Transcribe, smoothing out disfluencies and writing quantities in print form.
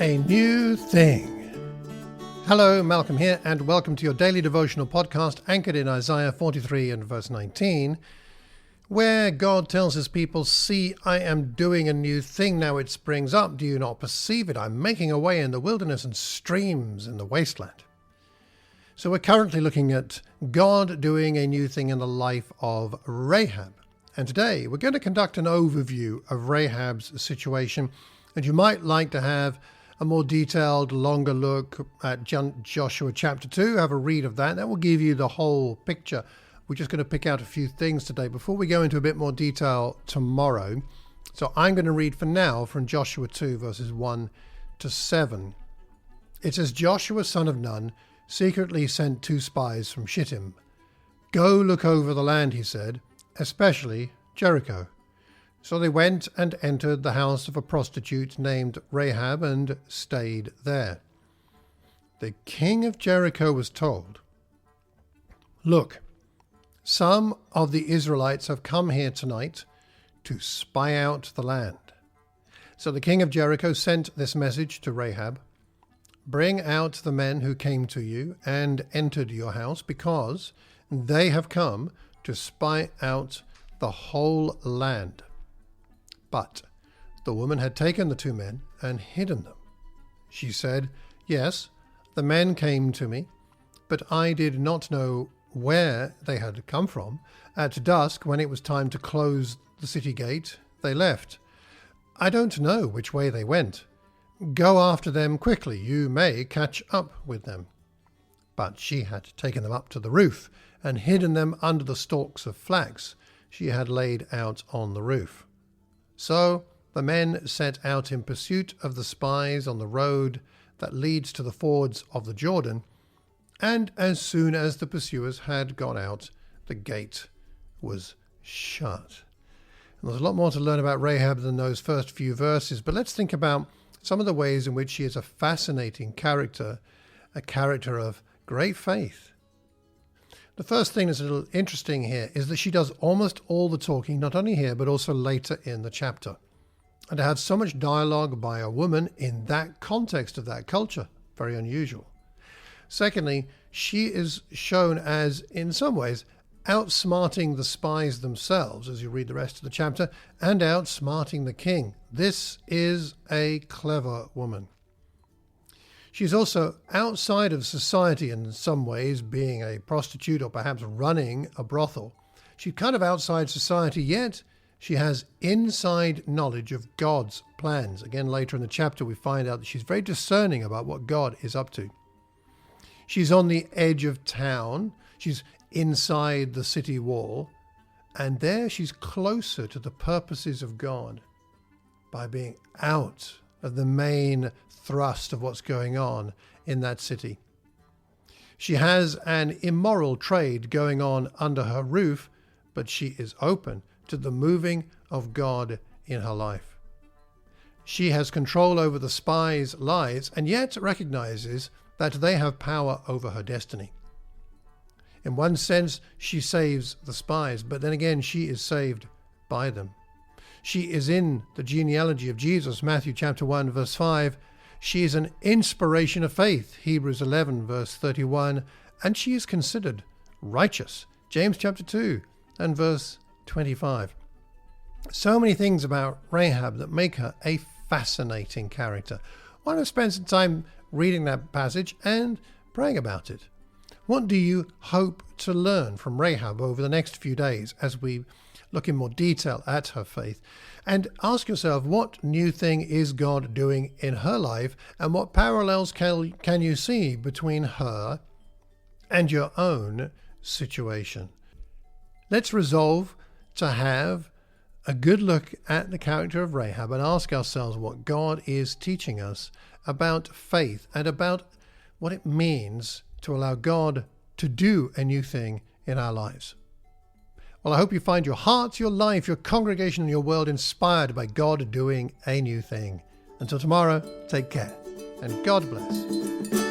A new thing. Hello, Malcolm here, and welcome to your daily devotional podcast anchored in Isaiah 43 and verse 19, where God tells his people, "See, I am doing a new thing. Now it springs up. Do you not perceive it? I'm making a way in the wilderness and streams in the wasteland." So we're currently looking at God doing a new thing in the life of Rahab. And today we're going to conduct an overview of Rahab's situation. And you might like to have a more detailed, longer look at Joshua chapter 2. Have a read of that. That will give you the whole picture. We're just going to pick out a few things today before we go into a bit more detail tomorrow. So I'm going to read for now from Joshua 2, verses 1 to 7. It says, "Joshua, son of Nun, secretly sent 2 spies from Shittim. 'Go look over the land,' he said, 'especially Jericho.' So they went and entered the house of a prostitute named Rahab and stayed there. The king of Jericho was told, 'Look, some of the Israelites have come here tonight to spy out the land.' So the king of Jericho sent this message to Rahab, 'Bring out the men who came to you and entered your house, because they have come to spy out the whole land.' But the woman had taken the 2 men and hidden them. She said, 'Yes, the men came to me, but I did not know where they had come from. At dusk, when it was time to close the city gate, they left. I don't know which way they went. Go after them quickly. You may catch up with them.' But she had taken them up to the roof and hidden them under the stalks of flax she had laid out on the roof. So the men set out in pursuit of the spies on the road that leads to the fords of the Jordan, and as soon as the pursuers had gone out, the gate was shut." And there's a lot more to learn about Rahab than those first few verses, but let's think about some of the ways in which she is a fascinating character, a character of great faith. The first thing that's a little interesting here is that she does almost all the talking, not only here, but also later in the chapter. And to have so much dialogue by a woman in that context of that culture, very unusual. Secondly, she is shown as, in some ways, outsmarting the spies themselves, as you read the rest of the chapter, and outsmarting the king. This is a clever woman. She's also outside of society in some ways, being a prostitute or perhaps running a brothel. She's kind of outside society, yet she has inside knowledge of God's plans. Again, later in the chapter, we find out that she's very discerning about what God is up to. She's on the edge of town. She's inside the city wall. And there she's closer to the purposes of God by being out of the main thrust of what's going on in that city. She has an immoral trade going on under her roof, but she is open to the moving of God in her life. She has control over the spies' lives and yet recognizes that they have power over her destiny. In one sense, she saves the spies, but then again, she is saved by them. She is in the genealogy of Jesus, Matthew chapter 1, verse 5. She is an inspiration of faith, Hebrews 11, verse 31. And she is considered righteous, James chapter 2 and verse 25. So many things about Rahab that make her a fascinating character. Why don't I spend some time reading that passage and praying about it? What do you hope to learn from Rahab over the next few days as we look in more detail at her faith? And ask yourself, what new thing is God doing in her life, and what parallels can you see between her and your own situation? Let's resolve to have a good look at the character of Rahab and ask ourselves what God is teaching us about faith and about what it means to allow God to do a new thing in our lives. Well, I hope you find your heart, your life, your congregation, and your world inspired by God doing a new thing. Until tomorrow, take care, and God bless.